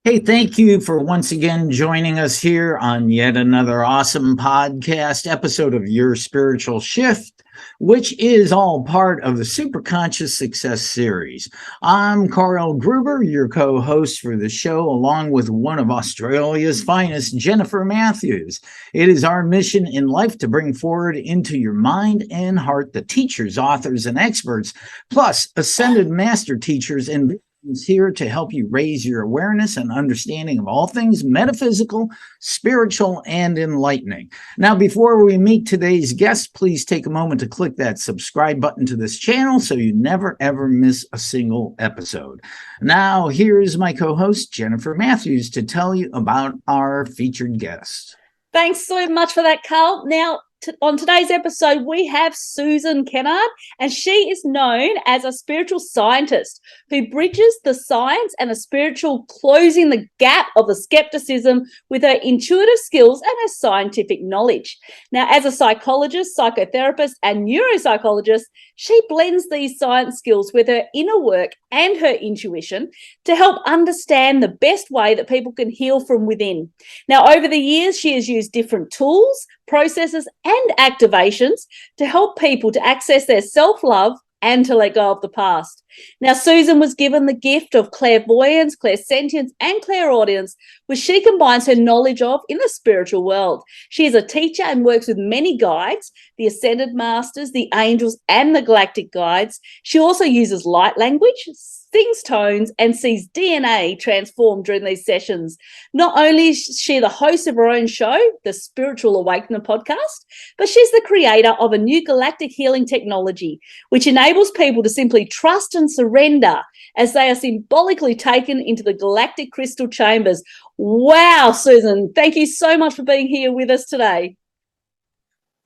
Hey, thank you for once again joining us here on yet another awesome podcast episode of Your Spiritual Shift, which is all part of the Superconscious Success Series. I'm Carl Gruber, your co host for the show, along with one of Australia's finest, Jennifer Matthews. It is our mission in life to bring forward into your mind and heart the teachers, authors, and experts, plus ascended master teachers and is here to help you raise your awareness and understanding of all things metaphysical, spiritual, and enlightening. Now, before we meet today's guest, please take a moment to click that subscribe button to this channel so you never ever miss a single episode. Now, here is my co-host, Jennifer Matthews, to tell you about our featured guest. Thanks so much for that, Carl. Now, on today's episode, we have Susan Kennard, and she is known as a spiritual scientist who bridges the science and the spiritual, closing the gap of the skepticism with her intuitive skills and her scientific knowledge. Now, as a psychologist, psychotherapist, and neuropsychologist, she blends these science skills with her inner work and her intuition to help understand the best way that people can heal from within. Now, over the years, she has used different tools, processes, and activations to help people to access their self-love and to let go of the past. Now, Susan was given the gift of clairvoyance, clairsentience, and clairaudience, which she combines her knowledge of in the spiritual world. She is a teacher and works with many guides, the ascended masters, the angels, and the galactic guides. She also uses light language, sings tones, and sees DNA transform during these sessions. Not only is she the host of her own show, the Spiritual Awakener Podcast, but she's the creator of a new galactic healing technology, which enables people to simply trust and surrender as they are symbolically taken into the Galactic Crystal Chambers. Wow, Susan, thank you so much for being here with us today.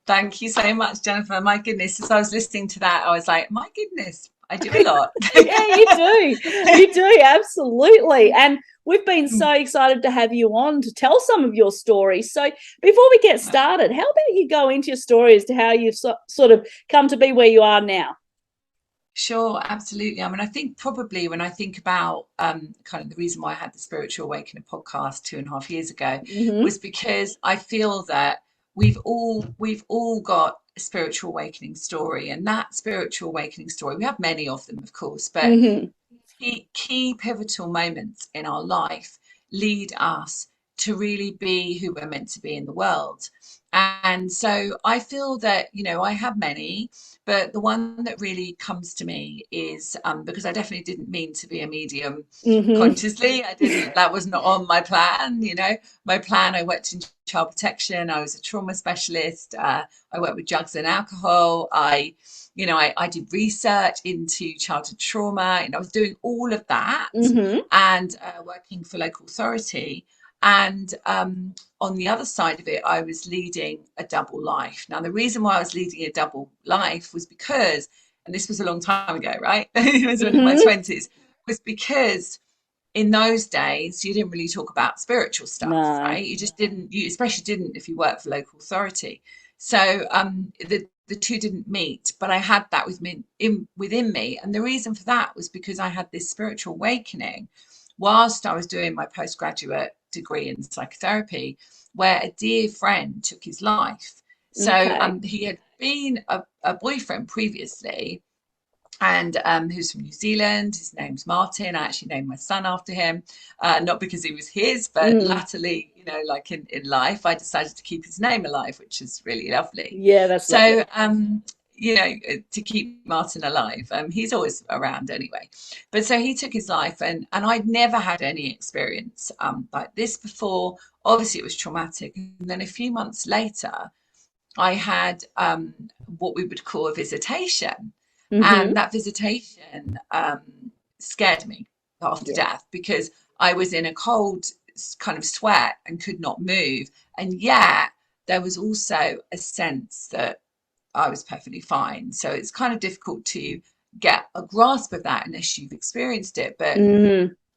Thank you so much, Jennifer. My goodness, as I was listening to that, I was like, my goodness, I do a lot. Yeah, you do. You do, absolutely. And we've been so excited to have you on to tell some of your stories. So before we get started, how about you go into your story as to how you've sort of come to be where you are now? Sure, absolutely. I mean, I think probably when I think about kind of the reason why I had the Spiritual Awakener podcast 2.5 years ago was because I feel that we've all got a spiritual awakening story, and that spiritual awakening story, we have many of them, of course, but key pivotal moments in our life lead us to really be who we're meant to be in the world. And so I feel that, I have many, but the one that really comes to me is because I definitely didn't mean to be a medium consciously. That was not on my plan. My plan, I worked in child protection. I was a trauma specialist. I worked with drugs and alcohol. I did research into childhood trauma, and I was doing all of that and working for local authority. And on the other side of it, I was leading a double life. Now, the reason why I was leading a double life was because, and this was a long time ago, right? It was in my 20s, was because in those days, you didn't really talk about spiritual stuff, right? You just didn't, you especially didn't if you worked for local authority. So the two didn't meet, but I had that within me. And the reason for that was because I had this spiritual awakening whilst I was doing my postgraduate degree in psychotherapy, where a dear friend took his life. So he had been a boyfriend previously, and who's from New Zealand. His name's Martin. I actually named my son after him, not because he was his, but latterly, like in life, I decided to keep his name alive, which is really lovely. Yeah, that's so lovely. To keep Martin alive. He's always around anyway. But so he took his life, and I'd never had any experience like this before. Obviously, it was traumatic. And then a few months later, I had what we would call a visitation. And that visitation scared me after death, because I was in a cold kind of sweat and could not move. And yet there was also a sense that I was perfectly fine. So it's kind of difficult to get a grasp of that unless you've experienced it. But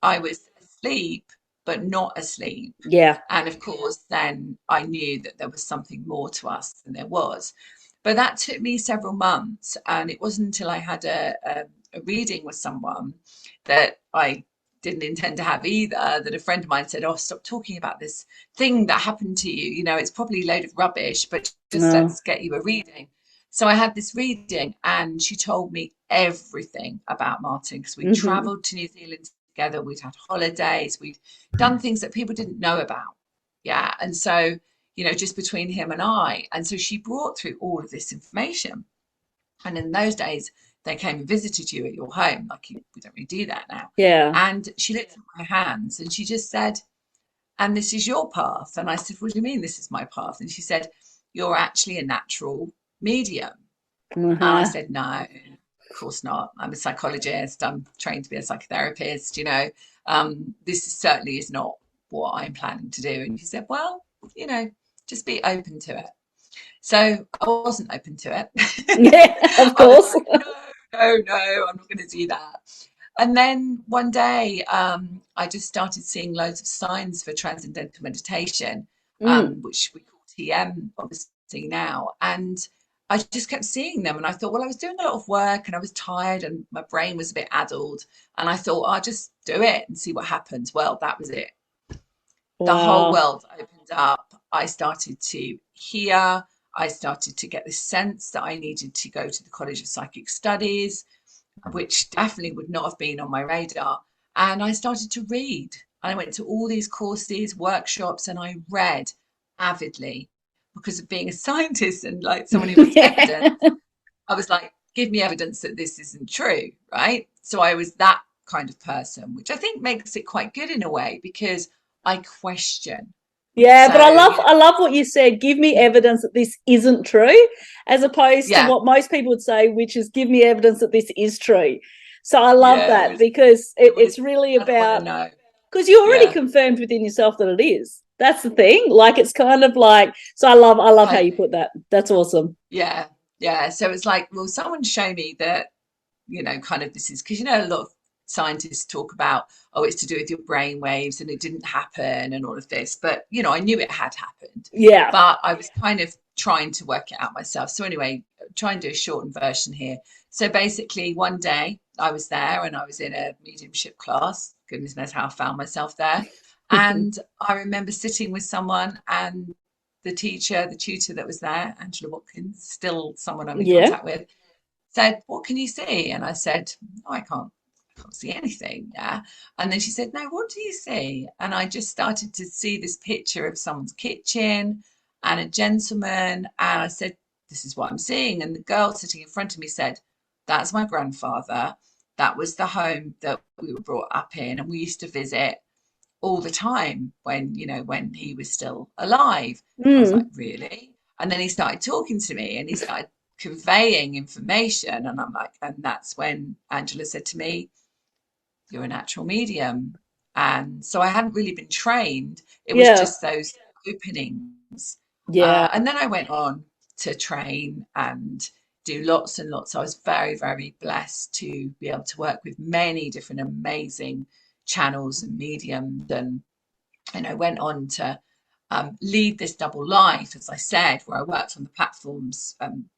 I was asleep, but not asleep. Yeah. And of course, then I knew that there was something more to us than there was. But that took me several months. And it wasn't until I had a reading with someone that I didn't intend to have either, that a friend of mine said, oh, stop talking about this thing that happened to you. You know, it's probably a load of rubbish, but just let's get you a reading. So I had this reading, and she told me everything about Martin, because we traveled to New Zealand together. We'd had holidays. We'd done things that people didn't know about. Yeah. And so, you know, just between him and I. And so she brought through all of this information. And in those days, they came and visited you at your home. Like, we don't really do that now. Yeah. And she looked at my hands and she just said, and this is your path. And I said, what do you mean this is my path? And she said, you're actually a natural medium. And I said, no, of course not. I'm a psychologist. I'm trained to be a psychotherapist. You know, this certainly is not what I'm planning to do. And she said, well, you know, just be open to it. So I wasn't open to it. Yeah, of course. Like, no, I'm not going to do that. And then one day, I just started seeing loads of signs for transcendental meditation, which we call TM, obviously now. And I just kept seeing them. And I thought, well, I was doing a lot of work and I was tired and my brain was a bit addled. And I thought, I'll just do it and see what happens. Well, that was it. Wow. The whole world opened up. I started to hear. I started to get this sense that I needed to go to the College of Psychic Studies, which definitely would not have been on my radar. And I started to read. I went to all these courses, workshops, and I read avidly because of being a scientist and like someone who wants evidence. I was like, give me evidence that this isn't true, right? So I was that kind of person, which I think makes it quite good in a way, because I question. Yeah, so, but I love what you said. Give me evidence that this isn't true, as opposed to what most people would say, which is give me evidence that this is true. So I love that, because it's really about, because you already confirmed within yourself that it is. That's the thing. Like, it's kind of like, so I love how you put that. That's awesome. Yeah. Yeah. So it's like, well, someone show me that, you know, kind of this is, because, you know, a lot of scientists talk about, oh, it's to do with your brain waves and it didn't happen and all of this. But, you know, I knew it had happened. Yeah. But I was kind of trying to work it out myself. So anyway, try and do a shortened version here. So basically one day I was there and I was in a mediumship class. Goodness knows how I found myself there. And I remember sitting with someone, and the tutor that was there, Angela Watkins, still someone I'm in contact with, said, what can you see? And I said, oh, I can't see anything. Yeah. And then she said, no, what do you see? And I just started to see this picture of someone's kitchen and a gentleman. And I said, this is what I'm seeing. And the girl sitting in front of me said, that's my grandfather. That was the home that we were brought up in. And we used to visit all the time when he was still alive. I was like, really? And then he started talking to me and he started conveying information. And I'm like, and that's when Angela said to me, you're a natural medium. And so I hadn't really been trained. It was just those openings. Yeah. And then I went on to train and do lots and lots. I was very, very blessed to be able to work with many different amazing channels and mediums. And I went on to lead this double life, as I said, where I worked on the platforms,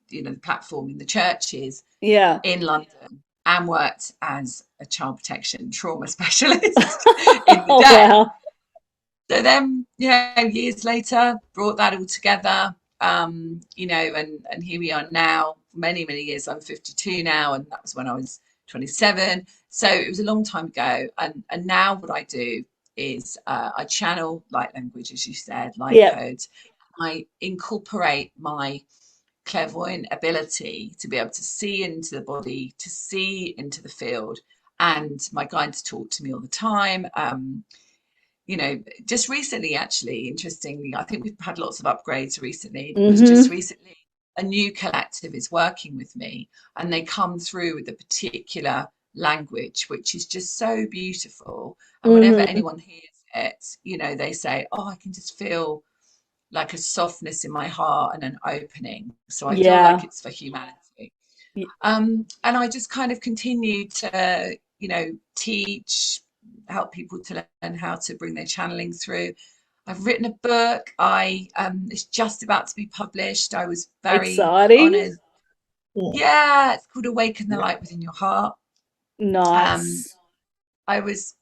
the platform in the churches in London, and worked as a child protection trauma specialist in the day. Wow. So then, years later, brought that all together, and here we are now, many, many years. I'm 52 now, and that was when I was 27. So it was a long time ago. And now what I do is I channel light language, as you said, light codes. I incorporate my clairvoyant ability to be able to see into the body, to see into the field, and my guides talk to me all the time. Just recently, actually, interestingly, I think we've had lots of upgrades recently. It was just recently a new collective is working with me, and they come through with a particular language, which is just so beautiful. And whenever anyone hears it, they say, oh, I can just feel like a softness in my heart and an opening. So I feel like it's for humanity. And I just kind of continue to, teach, help people to learn how to bring their channeling through. I've written a book. It's just about to be published. I was very honored. Yeah, it's called Awaken the Light Within Your Heart. Nice.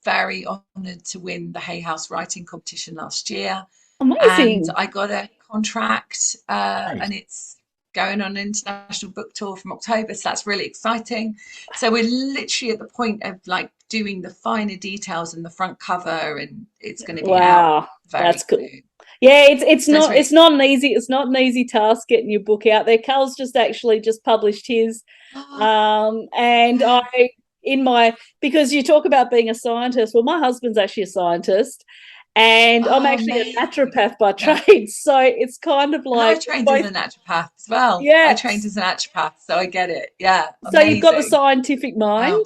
very honoured to win the Hay House writing competition last year. Amazing. And I got a contract, Nice. and it's going on an international book tour from October, so that's really exciting. So we're literally at the point of like doing the finer details and the front cover, and it's going to be out very that's cool. soon. Yeah, it's not an easy task getting your book out there. Carl's just published his, and because you talk about being a scientist. Well, my husband's actually a scientist, and I'm actually a naturopath by trade. So it's kind of like I trained as a naturopath as well. Yeah, I trained as a naturopath, so I get it. Yeah. So you've got the scientific mind. Wow.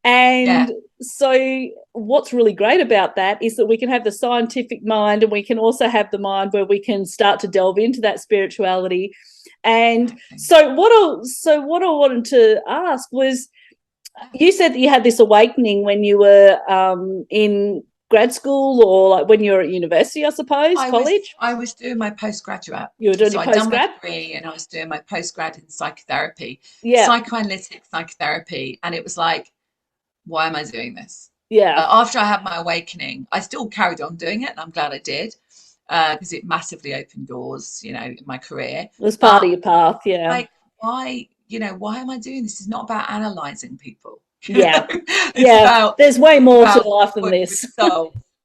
And so what's really great about that is that we can have the scientific mind, and we can also have the mind where we can start to delve into that spirituality. And so what I wanted to ask was, you said that you had this awakening when you were in grad school, or like when you were at university, I suppose, college? I was doing my postgraduate. You were doing your postgrad? I'd done my degree, and I was doing my postgrad in psychotherapy, psychoanalytic psychotherapy, and it was like, why am I doing this? Yeah. After I had my awakening, I still carried on doing it, and I'm glad I did, because it massively opened doors, in my career. It was part of your path, yeah. Like, why am I doing this? It's not about analysing people. Yeah. About, there's way more to life than this.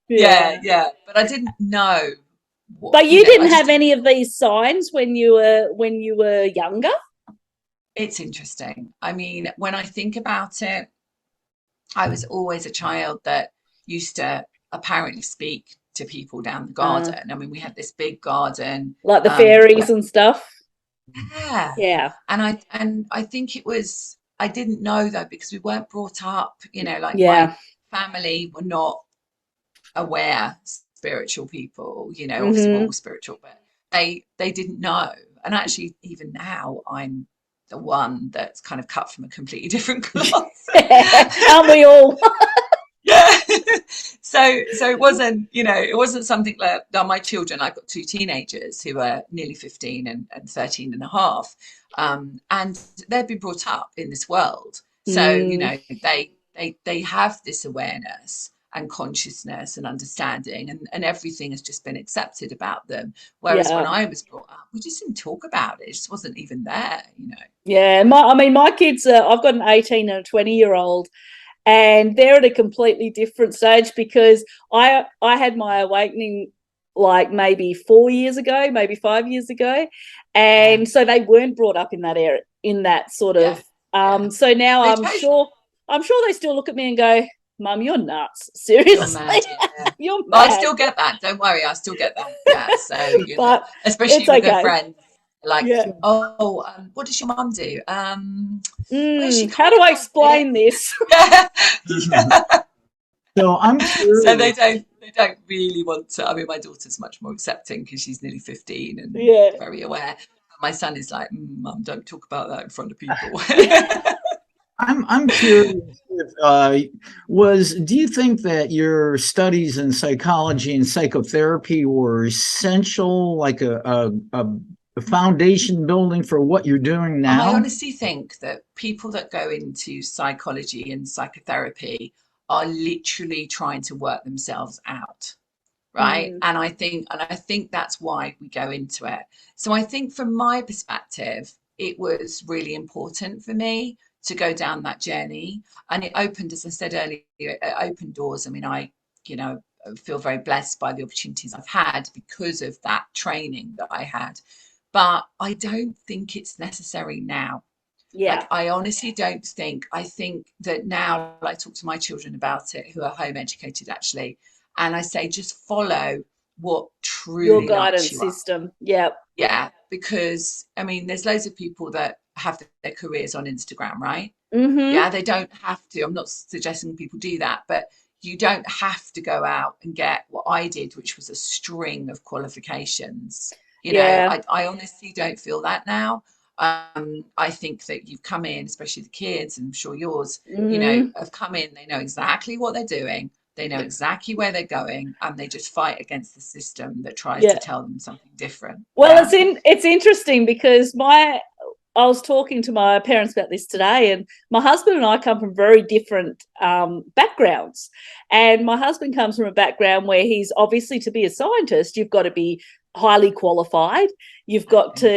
Yeah. But I didn't know. But you didn't have any of these signs when you were younger? It's interesting. I mean, when I think about it, I was always a child that used to apparently speak to people down the garden. I mean, we had this big garden. Like the fairies and stuff? Yeah. And I think it was, I didn't know though, because we weren't brought up, my family were not aware spiritual people, obviously we're all spiritual, but they didn't know. And actually, even now, I'm the one that's kind of cut from a completely different cloth. Aren't we all? Yeah. So it wasn't something like my children. I've got two teenagers who are nearly 15 and 13 and a half. And they've been brought up in this world. So, they have this awareness and consciousness and understanding, and everything has just been accepted about them. Whereas when I was brought up, we just didn't talk about it. It just wasn't even there, Yeah. My kids, I've got an 18 and a 20-year-old, and they're at a completely different stage, because I had my awakening like maybe 4 years ago, maybe 5 years ago. And so they weren't brought up in that area, in that sort of, so now I'm sure they still look at me and go, Mum, you're nuts. Seriously. You're mad. You're mad. Well, I still get that. Don't worry. I still get that. Yeah. So, but especially with her friends. Like, what does your mum do? How do I explain this? So I'm curious. So they don't really want to. I mean, my daughter's much more accepting because she's nearly 15 and very aware. My son is like, Mum, don't talk about that in front of people. I'm curious if, do you think that your studies in psychology and psychotherapy were essential, like a foundation building for what you're doing now? I honestly think that people that go into psychology and psychotherapy are literally trying to work themselves out, right? And I think that's why we go into it. So I think from my perspective, it was really important for me to go down that journey, and it opened, as I said earlier, it opened doors. I mean, I feel very blessed by the opportunities I've had because of that training that I had, but I don't think it's necessary now. Like, I honestly don't think. I think that now, I talk to my children about it, who are home educated actually, and I say just follow what truly your guidance you system. Yeah, because I mean, there's loads of people that have their careers on Instagram, right? Yeah, they don't have to. I'm not suggesting people do that, but you don't have to go out and get what I did, which was a string of qualifications. I honestly don't feel that now. I think that you've come in, especially the kids, and I'm sure yours, have come in, they know exactly what they're doing. They know exactly where they're going, and they just fight against the system that tries to tell them something different. Well, it's interesting because was talking to my parents about this today, and my husband and I come from very different backgrounds. And my husband comes from a background where he's obviously, to be a scientist, you've got to be highly qualified. You've got to,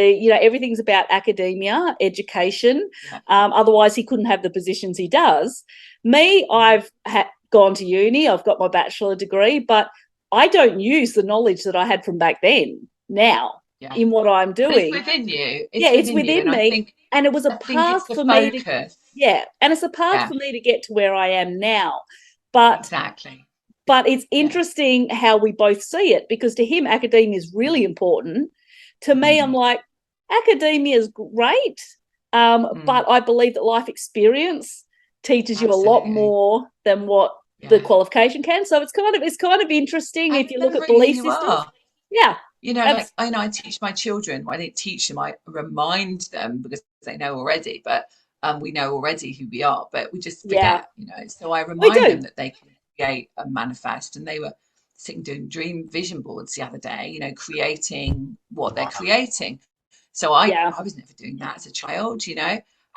everything's about academia, education. Otherwise, he couldn't have the positions he does. Me, I've gone to uni. I've got my bachelor degree, but I don't use the knowledge that I had from back then now in what I'm doing. But it's within you. It's within me. And it was a path for me to, and it's a path for me to get to where I am now. But exactly. But it's interesting how we both see it, because to him, academia is really important. To me, I'm like, academia is great, but I believe that life experience teaches you a lot more than what the qualification can. So it's kind of interesting if you look at belief systems. Yeah. I teach my children. I don't teach them. I remind them because they know already, but we know already who we are, but we just forget, So I remind them that they can create and manifest. And they were sitting doing dream vision boards the other day, creating what they're creating. So I was never doing that as a child,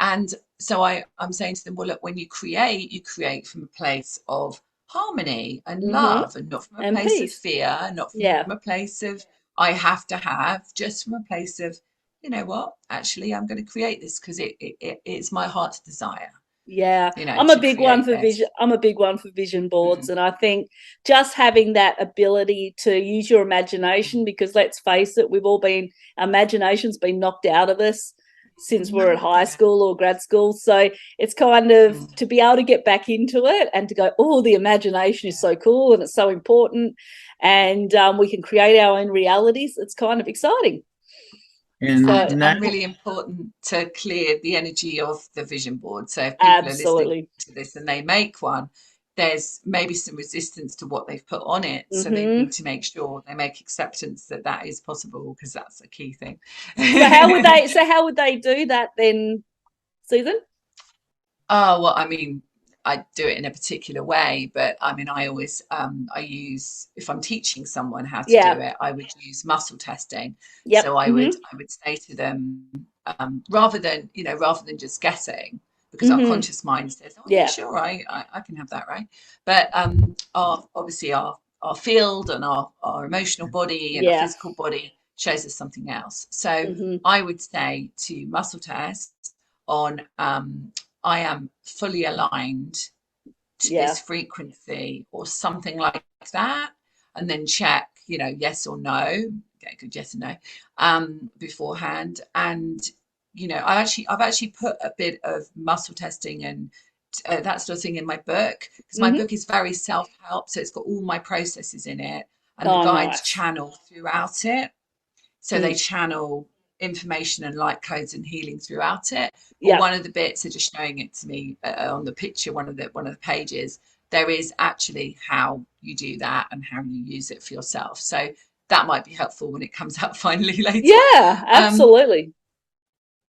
And so I'm saying to them, well, look, when you create from a place of harmony and love, and not from a place of fear, not from a place of I have to have, just from a place of, you know what, actually, I'm going to create this because it's my heart's desire. I'm a big one for vision. I'm a big one for vision boards. And I think just having that ability to use your imagination, because let's face it, imagination's been knocked out of us since we're at high school or grad school. So it's kind of to be able to get back into it and to go, oh, the imagination is so cool and it's so important, and we can create our own realities. It's kind of exciting. And really important to clear the energy of the vision board. So if people are listening to this and they make one, there's maybe some resistance to what they've put on it. So they need to make sure they make acceptance that is possible, because that's a key thing. So how would they do that then, Susan? Oh, well, I mean, I do it in a particular way, but I mean, I always, I use, if I'm teaching someone how to do it, I would use muscle testing. So I would say to them, rather than just guessing, because our conscious mind says, oh, yeah, sure, I can have that, right? But obviously our field and our emotional body and our physical body shows us something else. So I would say to muscle test on, I am fully aligned to this frequency or something like that, and then check, yes or no, get a good yes and no beforehand. And I've actually put a bit of muscle testing and that sort of thing in my book, because my book is very self-help, so it's got all my processes in it, and the guides channel throughout it. So they channel information and light codes and healing throughout it. But one of the bits are just showing it to me on the picture, one of the pages. There is actually how you do that and how you use it for yourself. So that might be helpful when it comes out finally later. Yeah, absolutely.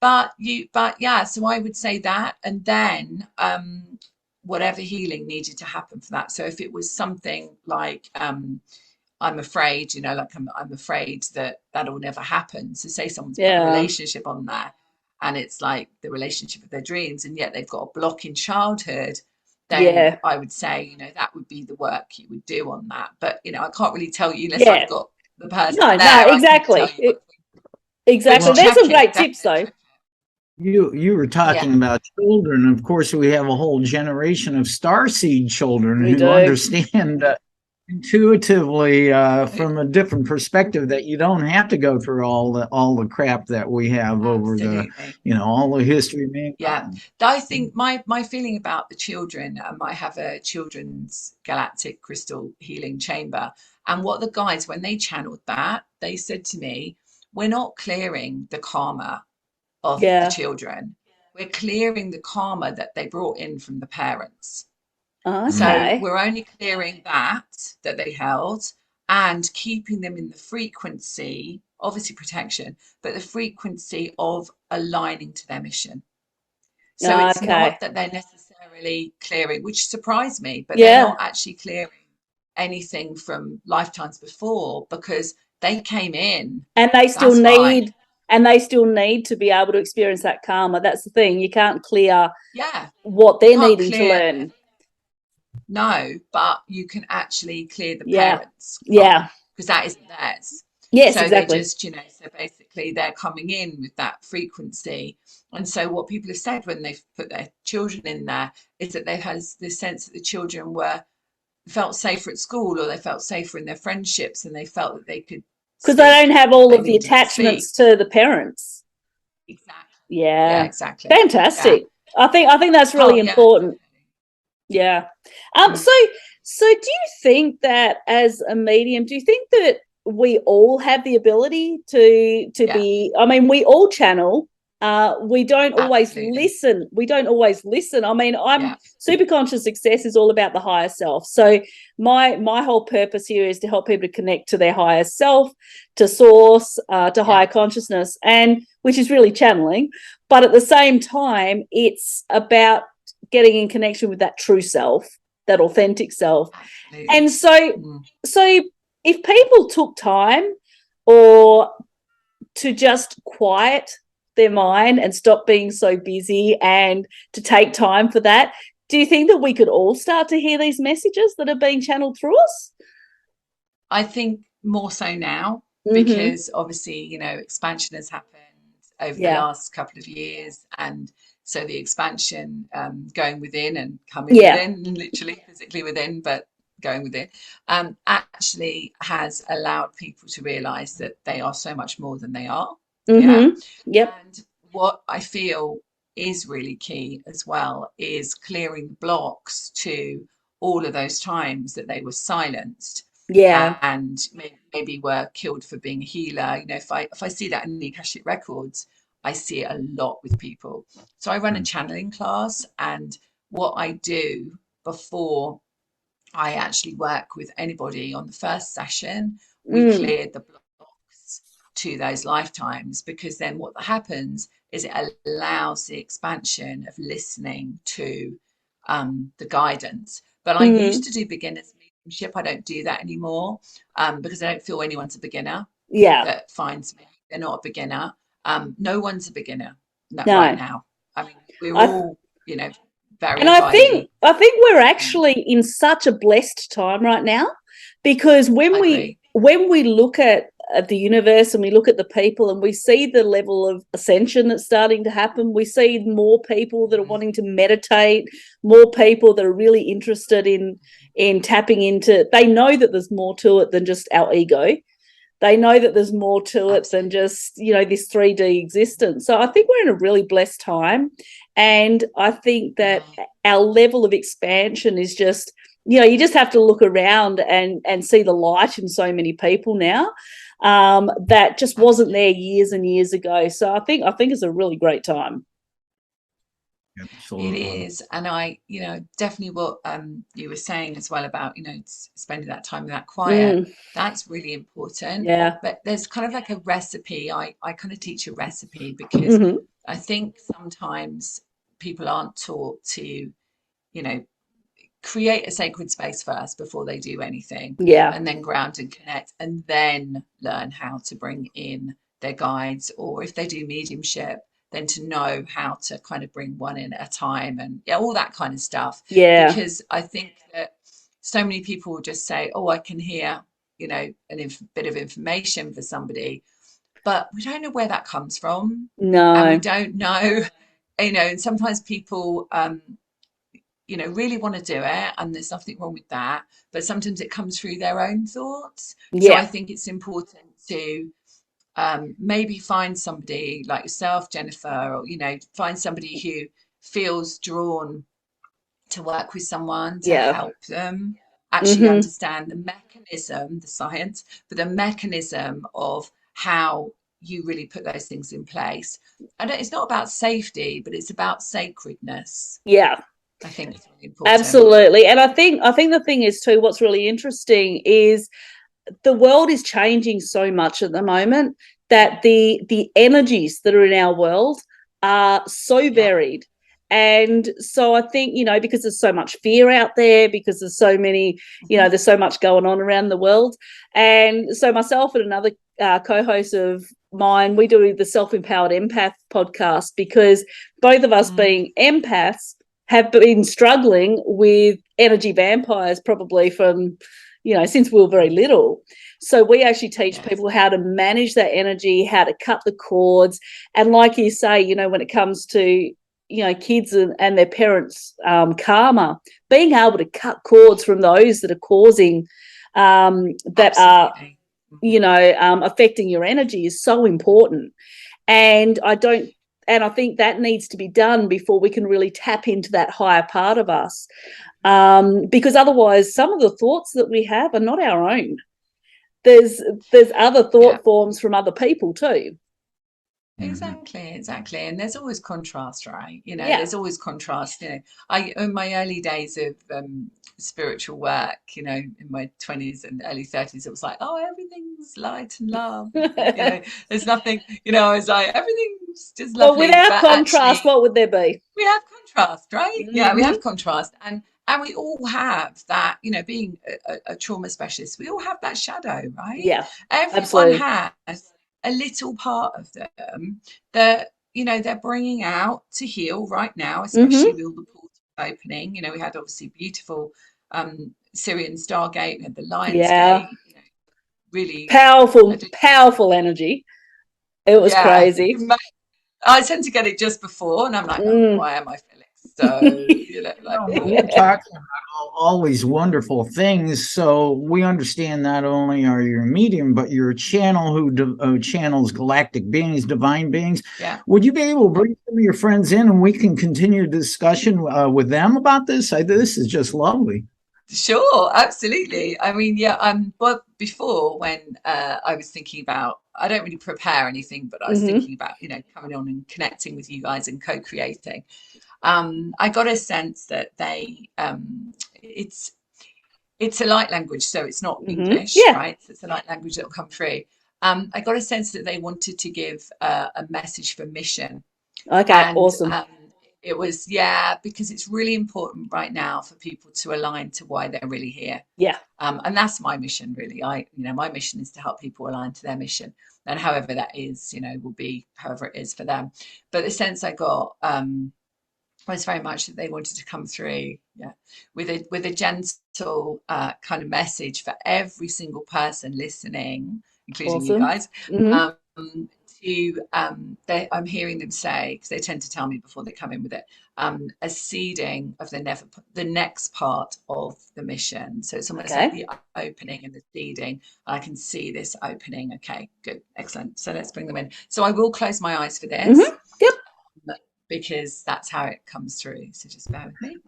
So I would say that, and then whatever healing needed to happen for that. So if it was something like I'm afraid, I'm afraid that'll never happen. So say someone's got a relationship on there, and it's like the relationship of their dreams, and yet they've got a block in childhood, then I would say, that would be the work you would do on that. But, I can't really tell you unless I've got the person there. No, exactly. Exactly. There's some great tips, though. You were talking about children. Of course, we have a whole generation of starseed children who understand intuitively from a different perspective that you don't have to go through all the crap that we have over all the history. I think my feeling about the children, I have a children's Galactic Crystal Healing Chamber, and what the guides, when they channeled that, they said to me, we're not clearing the karma of the children, we're clearing the karma that they brought in from the parents. So we're only clearing that they held, and keeping them in the frequency, obviously protection, but the frequency of aligning to their mission. So it's not that they're necessarily clearing, which surprised me, but they're not actually clearing anything from lifetimes before, because they came in and they still need And they still need to be able to experience that karma. That's the thing. You can't clear what they're needing to learn. No, but you can actually clear the Yeah. parents. Yeah. Because that isn't theirs. Yes, so exactly. They just, so basically they're coming in with that frequency. And so what people have said when they've put their children in there is that they've had this sense that the children felt safer at school, or they felt safer in their friendships, and they felt that they could, because they don't have all of the attachments to the parents. Exactly. Yeah, exactly. Fantastic. Yeah. I think that's really important. Yeah. So do you think that as a medium, do you think that we all have the ability to be, I mean, we all channel, we don't always listen. I mean, super conscious success is all about the higher self. So my whole purpose here is to help people to connect to their higher self, to source, to higher consciousness, and which is really channeling. But at the same time, it's about getting in connection with that true self, that authentic self. Absolutely. And so if people took time or to just quiet their mind and stop being so busy and to take time for that, do you think that we could all start to hear these messages that are being channeled through us? I think more so now, because obviously, expansion has happened over the last couple of years, and so the expansion, going within and coming within, literally physically within, but going within, actually has allowed people to realize that they are so much more than they are. And what I feel is really key as well is clearing blocks to all of those times that they were silenced. And maybe were killed for being a healer. If I see that in the Akashic records, I see it a lot with people. So I run a channeling class, and what I do before I actually work with anybody on the first session, we clear the blocks to those lifetimes, because then what happens is it allows the expansion of listening to the guidance. But I used to do beginners mediumship. I don't do that anymore, because I don't feel anyone's a beginner that finds me. They're not a beginner. No one's a beginner right now. I mean, we're all, very. And I think we're actually in such a blessed time right now, because when we look at the universe and we look at the people and we see the level of ascension that's starting to happen, we see more people that are wanting to meditate, more people that are really interested in tapping into. They know that there's more to it than just our ego. They know that there's more to it than just, this 3D existence. So I think we're in a really blessed time. And I think that our level of expansion is just, you just have to look around and see the light in so many people now, that just wasn't there years and years ago. So I think it's a really great time. Absolutely. It is. And I, definitely what you were saying as well about, spending that time in that quiet, that's really important. Yeah. But there's kind of like a recipe. I kind of teach a recipe, because I think sometimes people aren't taught to, create a sacred space first before they do anything. Yeah. And then ground and connect, and then learn how to bring in their guides, or if they do mediumship, then to know how to kind of bring one in at a time, and all that kind of stuff. Yeah. Because I think that so many people will just say, oh, I can hear, a bit of information for somebody, but we don't know where that comes from. No. And we don't know, and sometimes people, really want to do it, and there's nothing wrong with that, but sometimes it comes through their own thoughts. So I think it's important to maybe find somebody like yourself, Jennifer, or find somebody who feels drawn to work with someone to help them actually understand the mechanism, the science, but the mechanism of how you really put those things in place. And it's not about safety, but it's about sacredness. I think it's really important. Absolutely. And I think the thing is too, what's really interesting is the world is changing so much at the moment that the energies that are in our world are so varied. And so I think, because there's so much fear out there, because there's so many, there's so much going on around the world. And so myself and another co-host of mine, we do the Self-Empowered Empath podcast, because both of us being empaths have been struggling with energy vampires probably from, since we were very little. So we actually teach people how to manage that energy, how to cut the cords. And like you say, when it comes to, kids and their parents' karma, being able to cut cords from those that are causing, that Absolutely. are, affecting your energy is so important. And I think that needs to be done before we can really tap into that higher part of us. Because otherwise, some of the thoughts that we have are not our own. There's other thought forms from other people too. Exactly. And there's always contrast, right? There's always contrast. I, in my early days of spiritual work, in my 20s and early 30s, it was like, oh, everything's light and love. There's nothing, I was like, everything's just lovely. Well, without contrast, what would there be? We have contrast, right? Yeah, we have contrast. And we all have that, being a trauma specialist, we all have that shadow, right? Yeah, everyone absolutely. has a little part of them that, they're bringing out to heal right now, especially with all the portals opening. We had obviously beautiful Syrian Stargate, we had the Lion's Gate, really powerful energy. It was crazy. I tend to get it just before, and I'm like, oh, why am I feeling so, we're talking about all these wonderful things. So we understand not only are you a medium, but you're a channel who channels galactic beings, divine beings. Yeah. Would you be able to bring some of your friends in and we can continue discussion with them about this? This is just lovely. Sure, absolutely. I mean, but before, when I was thinking about, I don't really prepare anything, but I was thinking about, coming on and connecting with you guys and co-creating. I got a sense that it's a light language, so it's not English, right? So it's a light language that will come through. I got a sense that they wanted to give a message for mission. Okay, and, awesome. It was, because it's really important right now for people to align to why they're really here. Yeah. And that's my mission, really. My mission is to help people align to their mission. And however that is, will be however it is for them. But the sense I got was very much that they wanted to come through, with a gentle kind of message for every single person listening, including you guys. I'm hearing them say, because they tend to tell me before they come in with it, a seeding of the next part of the mission. So it's almost like the opening and the seeding. I can see this opening. Okay, good, excellent. So let's bring them in. So I will close my eyes for this. Yep. Because that's how it comes through. So just bear with me.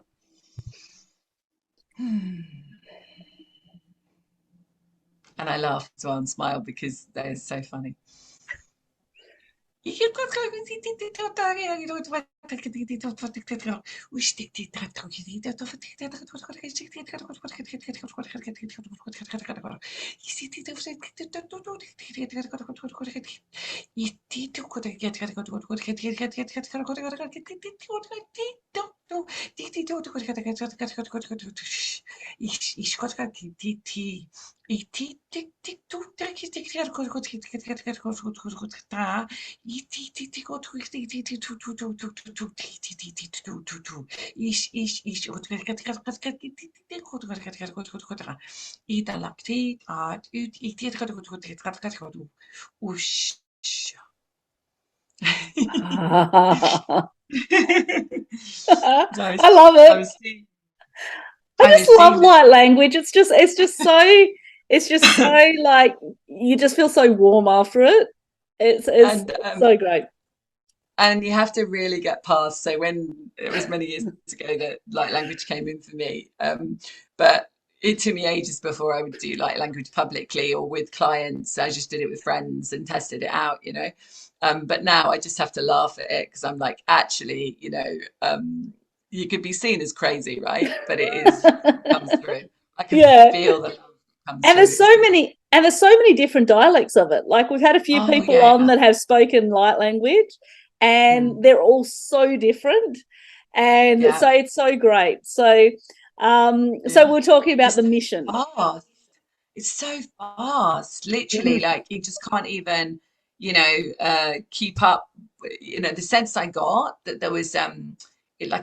And I laugh as well and smile because they're so funny. I love it. I just love light language. It's just so like, you just feel so warm after it. It's so great. And you have to really get past. So when it was many years ago that light language came in for me, but it took me ages before I would do light language publicly or with clients. I just did it with friends and tested it out, but now I just have to laugh at it because I'm like, actually, you could be seen as crazy, right? But it comes through. I can feel the love comes through. There's so many different dialects of it. Like, we've had a few people on that have spoken light language, and they're all so different. And so it's so great. So so we're talking about the mission. Fast. It's so fast, literally, like you just can't even, keep up. The sense I got that there was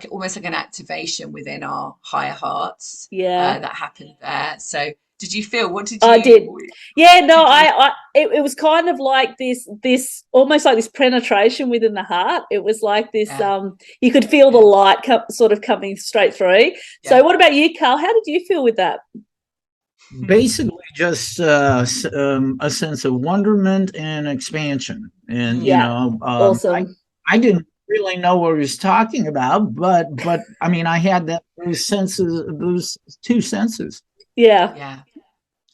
almost like an activation within our higher hearts that happened there. So did you feel, what did you? I did. Yeah, no, it was kind of like this almost like this penetration within the heart. It was like this, you could feel the light sort of coming straight through. Yeah. So what about you, Carl? How did you feel with that? Basically just a sense of wonderment and expansion. And, awesome. I didn't really know what he was talking about, but I mean, I had those two senses. Yeah.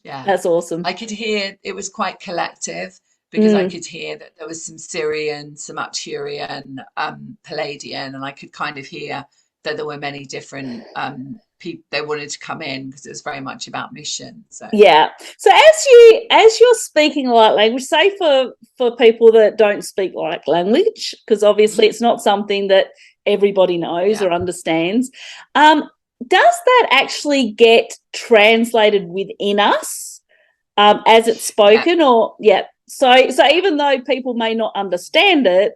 That's awesome. I could hear it was quite collective because I could hear that there was some Syrian, some Arcturian, Palladian, and I could kind of hear that there were many different people they wanted to come in because it was very much about mission. So as you're speaking light language, say for people that don't speak light language, because obviously it's not something that everybody knows or understands, does that actually get translated within us as it's spoken? So even though people may not understand it,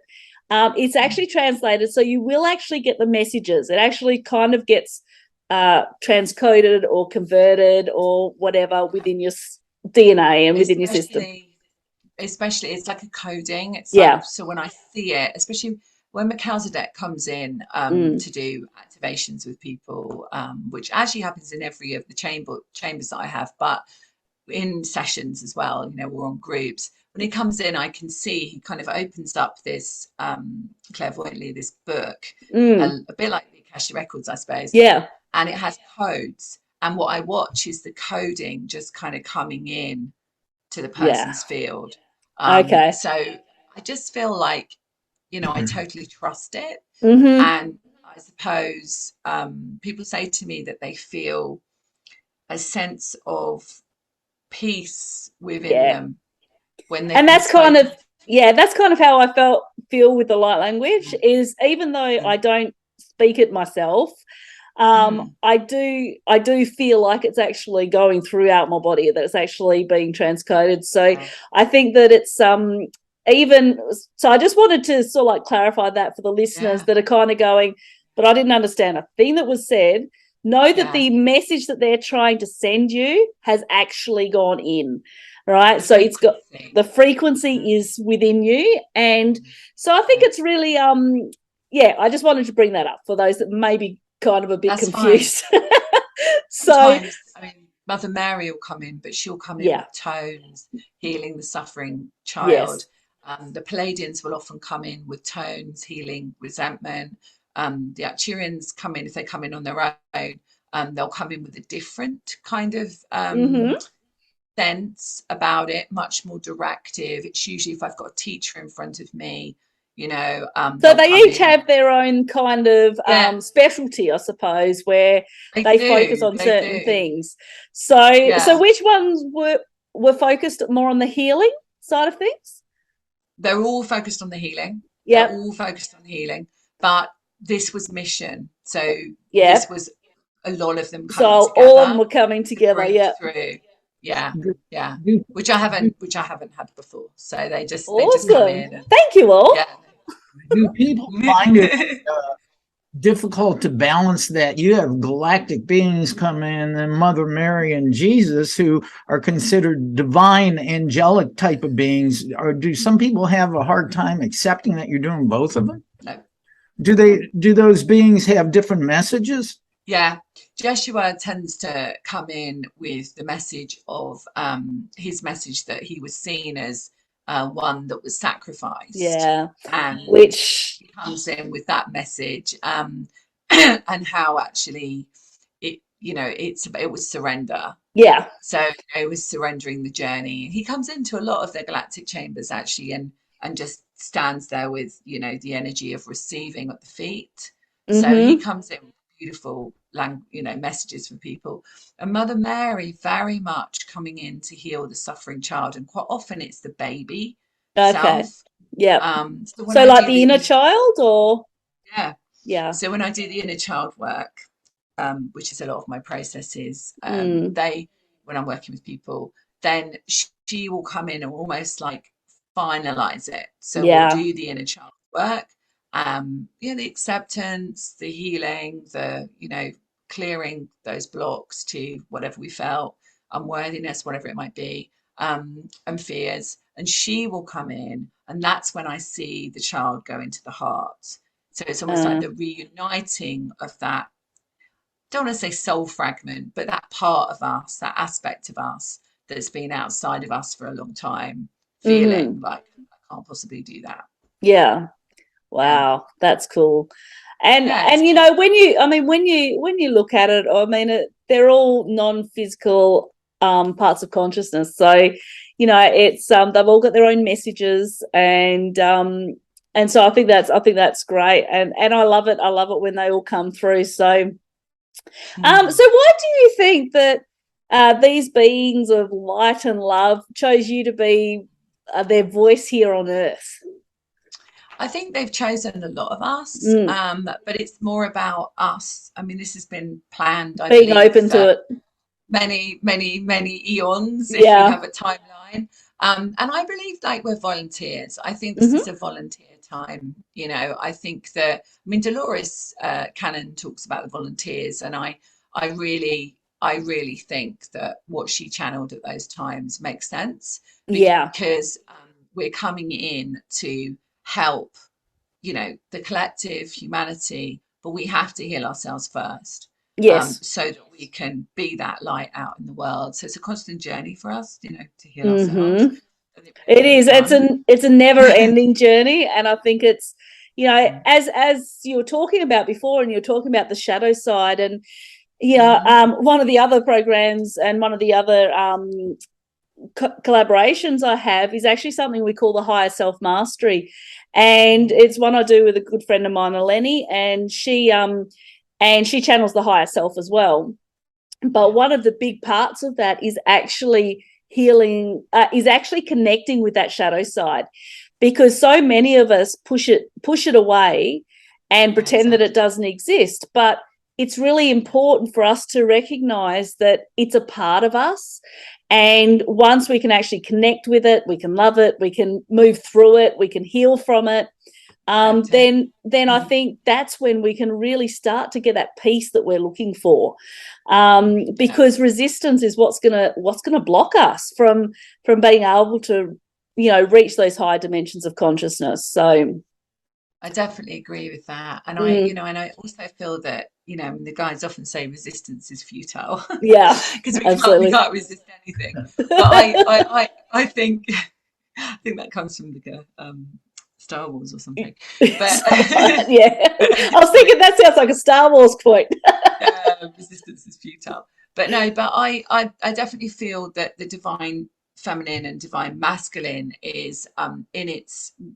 it's actually translated, so you will actually get the messages. It actually kind of gets transcoded or converted or whatever within your DNA and within your system. Especially, it's like a coding. It's like, so when I see it, especially when Melchizedek comes in to do activations with people, which actually happens in every of the chambers that I have, but in sessions as well, we're on groups. When he comes in, I can see he kind of opens up this clairvoyantly, this book, a bit like the Akashic Records, I suppose. Yeah. And it has codes. And what I watch is the coding just kind of coming in to the person's field. Okay. So I just feel like, I totally trust it. And I suppose people say to me that they feel a sense of peace within them when they. And that's kind of how I feel with the light language. Is even though I don't speak it myself, I do feel like it's actually going throughout my body, that it's actually being transcoded. So I think that it's so I just wanted to sort of like clarify that for the listeners that are kind of going, but I didn't understand a thing that was said. Know that the message that they're trying to send you has actually gone in, right? So it's got the frequency is within you. And so I think it's really, I just wanted to bring that up for those that may be kind of a bit confused. Sometimes, Mother Mary will come in, but she'll come in with tones, healing the suffering child. Yes. The Palladians will often come in with tones, healing resentment. The Arcturians come in, if they come in on their own, they'll come in with a different kind of sense about it, much more directive. It's usually if I've got a teacher in front of me, so they each have their own kind of specialty, I suppose, where they focus on certain things. So which ones were focused more on the healing side of things? They're all focused on the healing. Yeah, all focused on healing, but this was mission. So this was a lot of them coming together. All of them were coming together. Which I haven't had before. So they just come in. Thank you all. Do people find it difficult to balance that? You have galactic beings come in, and Mother Mary and Jesus, who are considered divine, angelic type of beings. Or do some people have a hard time accepting that you're doing both of them? No. Do those beings have different messages? Yeah, Jeshua tends to come in with the message of his message that he was seen as one that was sacrificed. Yeah, and which he comes in with that message, and how actually it was surrender. Yeah. So it was surrendering the journey. He comes into a lot of the galactic chambers actually, and just stands there with the energy of receiving at the feet. So he comes in with beautiful messages for people, and Mother Mary very much coming in to heal the suffering child, and quite often it's the baby self. Yeah. So like the inner child, or Yeah. So when I do the inner child work, which is a lot of my processes, when I'm working with people, then she will come in and almost like finalize it. So we'll do the inner child work, the acceptance, the healing, the, clearing those blocks to whatever we felt, unworthiness, whatever it might be, and fears. And she will come in, and that's when I see the child go into the heart. So it's almost like the reuniting of that, don't want to say soul fragment, but that part of us, that aspect of us that's been outside of us for a long time, feeling like I can't possibly do that. Yeah. Wow, that's cool. And cool. when you look at it, they're all non-physical parts of consciousness. So, it's they've all got their own messages, and so I think that's great, and I love it. I love it when they all come through. So, so why do you think that these beings of light and love chose you to be their voice here on Earth? I think they've chosen a lot of us, but it's more about us. I mean, this has been planned, I being believe, open to it. Many, many, many eons, if we have a timeline. And I believe like we're volunteers. I think this is a volunteer time. I think that, Dolores Cannon talks about the volunteers, and I really think that what she channeled at those times makes sense. Because we're coming in to help, the collective, humanity, but we have to heal ourselves first. Yes. So that we can be that light out in the world. So it's a constant journey for us, to heal ourselves. It is. It's a never-ending journey, and I think it's, as you were talking about before, and you're talking about the shadow side, and one of the other programs and one of the other collaborations I have is actually something we call the higher self mastery, and it's one I do with a good friend of mine, Eleni, and she channels the higher self as well. But one of the big parts of that is actually healing, is actually connecting with that shadow side, because so many of us push it away and pretend that it doesn't exist. But it's really important for us to recognize that it's a part of us. And once we can actually connect with it, we can love it, we can move through it, we can heal from it. Then I think that's when we can really start to get that peace that we're looking for, because resistance is what's gonna block us from being able to reach those higher dimensions of consciousness. So I definitely agree with that, and I also feel that the guys often say resistance is futile. Yeah, because we can't resist anything. But I think that comes from the Star Wars or something. But yeah, I was thinking that sounds like a Star Wars quote. Resistance is futile. But no, but I definitely feel that the divine feminine and divine masculine is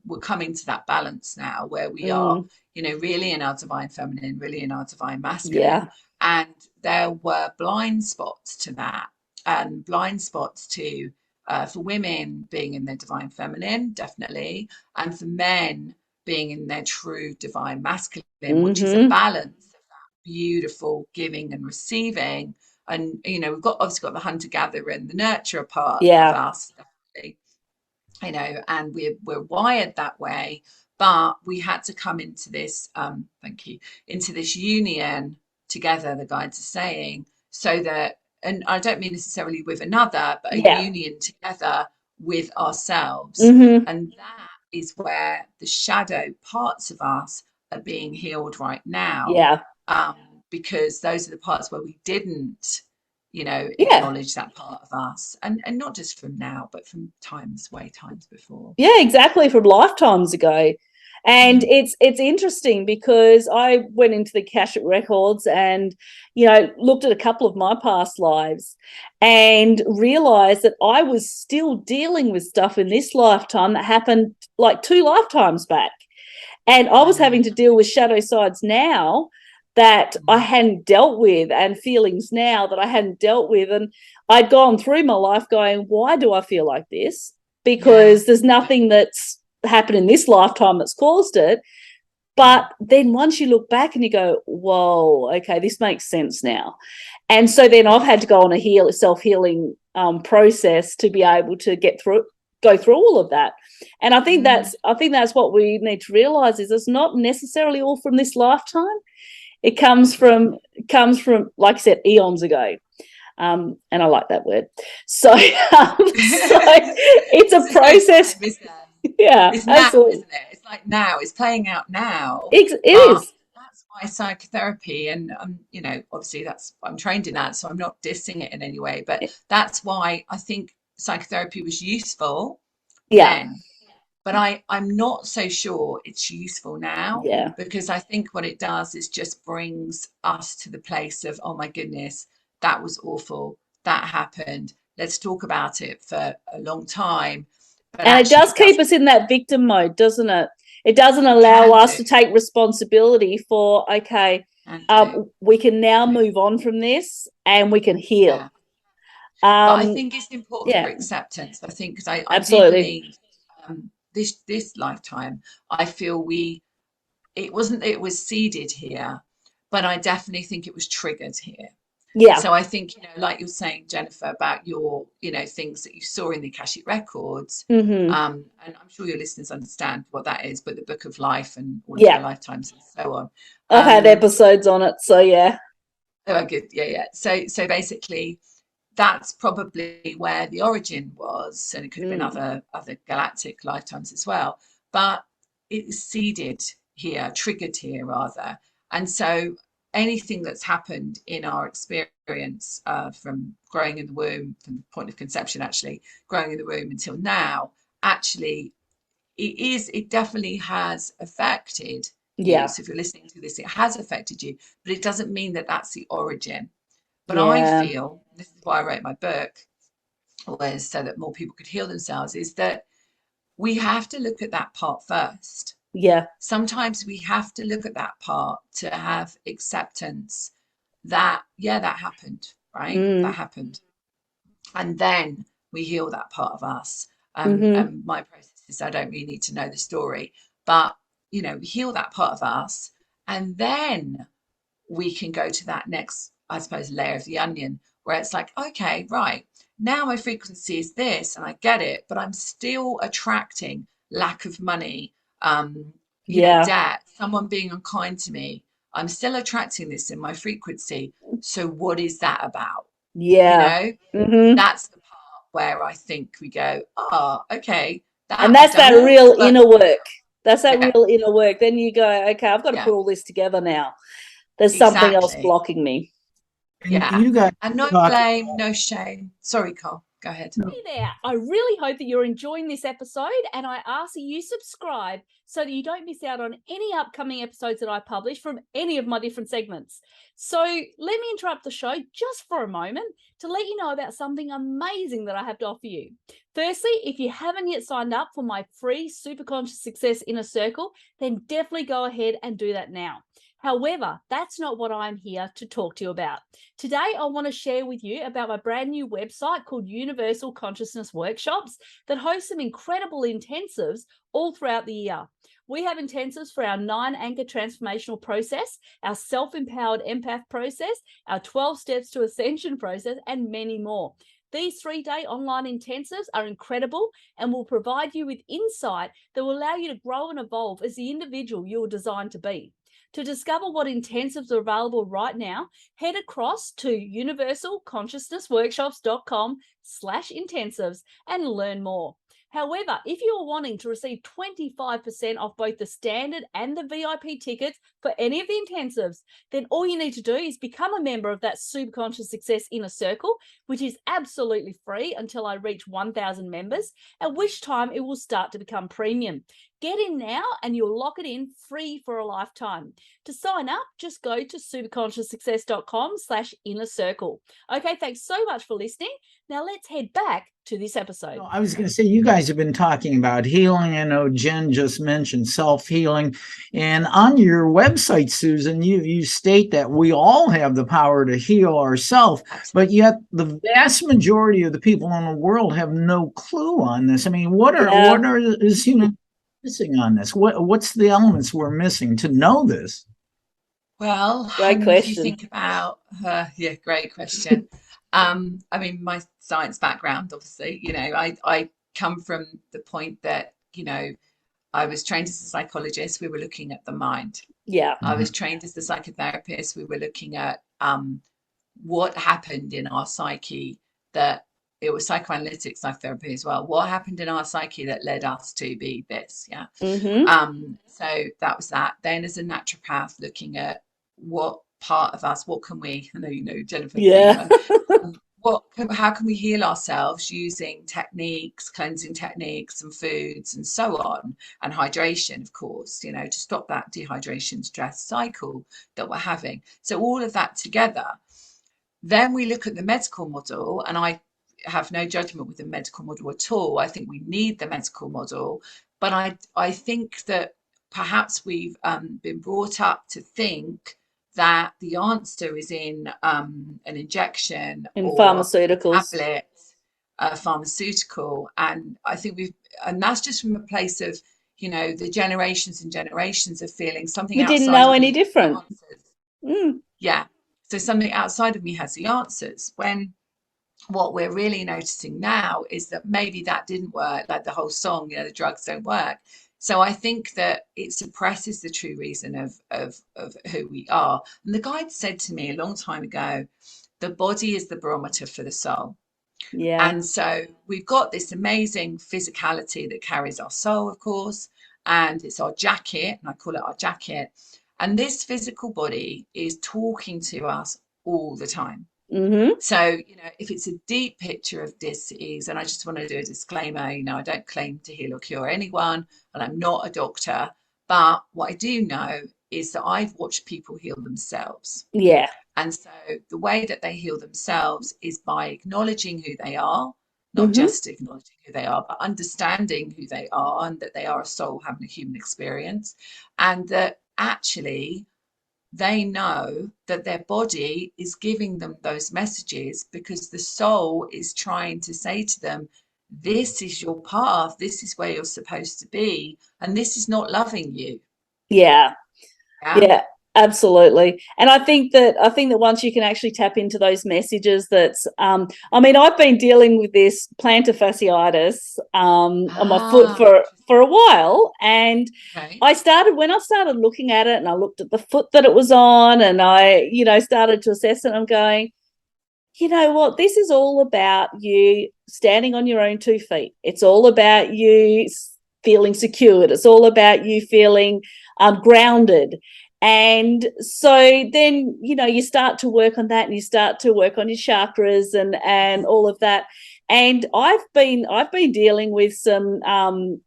we're coming to that balance now where we are, really in our divine feminine, really in our divine masculine. Yeah. And there were blind spots to that, and blind spots to for women being in their divine feminine, definitely, and for men being in their true divine masculine, which is a balance of that beautiful giving and receiving. And we've obviously got the hunter-gatherer and the nurturer part of us, definitely, and we're wired that way. But we had to come into this, into this union together, the guides are saying, so that, and I don't mean necessarily with another, but a union together with ourselves. And that is where the shadow parts of us are being healed right now. Because those are the parts where we didn't, acknowledge that part of us, and not just from now, but from times before. Yeah, exactly, from lifetimes ago. And it's interesting because I went into the Akashic records and looked at a couple of my past lives and realized that I was still dealing with stuff in this lifetime that happened like 2 lifetimes back, and I was having to deal with shadow sides now that I hadn't dealt with, and feelings now that I hadn't dealt with. And I'd gone through my life going, why do I feel like this? Because there's nothing that's happened in this lifetime that's caused it. But then once you look back and you go, whoa, okay, this makes sense now. And so then I've had to go on a self-healing process to be able to go through all of that. And I think that's what we need to realize is it's not necessarily all from this lifetime. It comes from, like I said, eons ago. And I like that word. So it's a process. Yeah, it's now, absolutely. isn't it? It's like now. It's playing out now. It is. That's why psychotherapy, and obviously I'm trained in that, so I'm not dissing it in any way. But that's why I think psychotherapy was useful then. But I'm not so sure it's useful now. Yeah. Because I think what it does is just brings us to the place of, oh my goodness, that was awful. That happened. Let's talk about it for a long time. But and it does keep us in that victim mode, doesn't it? It doesn't allow us to take responsibility for, okay, we can now move on from this and we can heal. Yeah. But I think it's important for acceptance. I think because I do believe this lifetime, I feel it was seeded here, but I definitely think it was triggered here. Yeah. So I think, like you're saying, Jennifer, about your, things that you saw in the Akashic records, and I'm sure your listeners understand what that is, but the Book of Life and all of the lifetimes and so on. I've had episodes on it, so yeah. Oh, good. Yeah. So basically, that's probably where the origin was, and it could have been other galactic lifetimes as well. But it is seeded here, triggered here rather, and so anything that's happened in our experience from growing in the womb, from the point of conception, actually growing in the womb until now, actually, it definitely has affected you. So if you're listening to this, it has affected you, but it doesn't mean that that's the origin. But I feel, this is why I wrote my book, was so that more people could heal themselves, is that we have to look at that part first. Yeah. Sometimes we have to look at that part to have acceptance that, that happened, right? That happened. And then we heal that part of us. And my process is I don't really need to know the story, but, we heal that part of us. And then we can go to that next, I suppose, layer of the onion, where it's like, okay, right, now my frequency is this and I get it, but I'm still attracting lack of money, debt, someone being unkind to me. I'm still attracting this in my frequency. So what is that about? That's the part where I think we go, okay. And that's that real inner work. That's that real inner work. Then you go, okay, I've got to put all this together now. There's something else blocking me. And no blame, no shame. Sorry, Carl. Go ahead. Hey there. I really hope that you're enjoying this episode, and I ask that you subscribe so that you don't miss out on any upcoming episodes that I publish from any of my different segments. So let me interrupt the show just for a moment to let you know about something amazing that I have to offer you. Firstly, if you haven't yet signed up for my free Superconscious Success Inner Circle, then definitely go ahead and do that now. However, that's not what I'm here to talk to you about. Today, I want to share with you about my brand new website called Universal Consciousness Workshops that hosts some incredible intensives all throughout the year. We have intensives for our 9-anchor transformational process, our self-empowered empath process, our 12 steps to ascension process, and many more. These 3-day online intensives are incredible and will provide you with insight that will allow you to grow and evolve as the individual you are designed to be. To discover what intensives are available right now, head across to universalconsciousnessworkshops.com/intensives and learn more. However, if you are wanting to receive 25% off both the standard and the VIP tickets for any of the intensives, then all you need to do is become a member of that Superconscious Success Inner Circle, which is absolutely free until I reach 1,000 members, at which time it will start to become premium. Get in now and you'll lock it in free for a lifetime. To sign up, just go to superconscioussuccess.com/inner circle. Okay, thanks so much for listening. Now let's head back to this episode. I was going to say, you guys have been talking about healing. I know Jen just mentioned self-healing. And on your website, Susan, you state that we all have the power to heal ourselves, but yet the vast majority of the people in the world have no clue on this. I mean, what is human? missing on this? What's the elements we're missing to know this? Well, Great if question. you think about great question. I mean, my science background, obviously, I come from the point that, I was trained as a psychologist. We were looking at the mind. Yeah. I was trained as the psychotherapist. We were looking at what happened in our psyche, that it was psychoanalytic psychotherapy as well. What happened in our psyche that led us to be this? Yeah. So that was that. Then as a naturopath, looking at what part of us, what can we, I know you know Jennifer, Yeah. how can we heal ourselves using techniques, cleansing techniques and foods and so on, and hydration, of course, to stop that dehydration stress cycle that we're having. So all of that together. Then we look at the medical model, and I have no judgment with the medical model at all. I think we need the medical model, but I think that perhaps we've been brought up to think that the answer is in an injection or pharmaceuticals, tablet, pharmaceutical, and I think and that's just from a place of the generations and generations of feeling something. We didn't know any different. Yeah, so something outside of me has the answers. When what we're really noticing now is that maybe that didn't work, like the whole song, the drugs don't work. So I think that it suppresses the true reason of who we are. And the guide said to me a long time ago, the body is the barometer for the soul. Yeah. And so we've got this amazing physicality that carries our soul, of course, and it's our jacket, and I call it our jacket. And this physical body is talking to us all the time. So, if it's a deep picture of dis-ease, and I just want to do a disclaimer, I don't claim to heal or cure anyone, and I'm not a doctor, but what I do know is that I've watched people heal themselves. Yeah. And so the way that they heal themselves is by acknowledging who they are, not just acknowledging who they are, but understanding who they are, and that they are a soul having a human experience, and that actually they know that their body is giving them those messages because the soul is trying to say to them, this is your path, this is where you're supposed to be, and this is not loving you. Yeah, absolutely. And I think that once you can actually tap into those messages, that's I've been dealing with this plantar fasciitis on my foot for a while, and when I started looking at it, and I looked at the foot that it was on, and I started to assess it, and I'm going, you know what, this is all about you standing on your own 2 feet. It's all about you feeling secured. It's all about you feeling grounded. And so then, you start to work on that, and you start to work on your chakras and all of that. And I've been dealing with some, some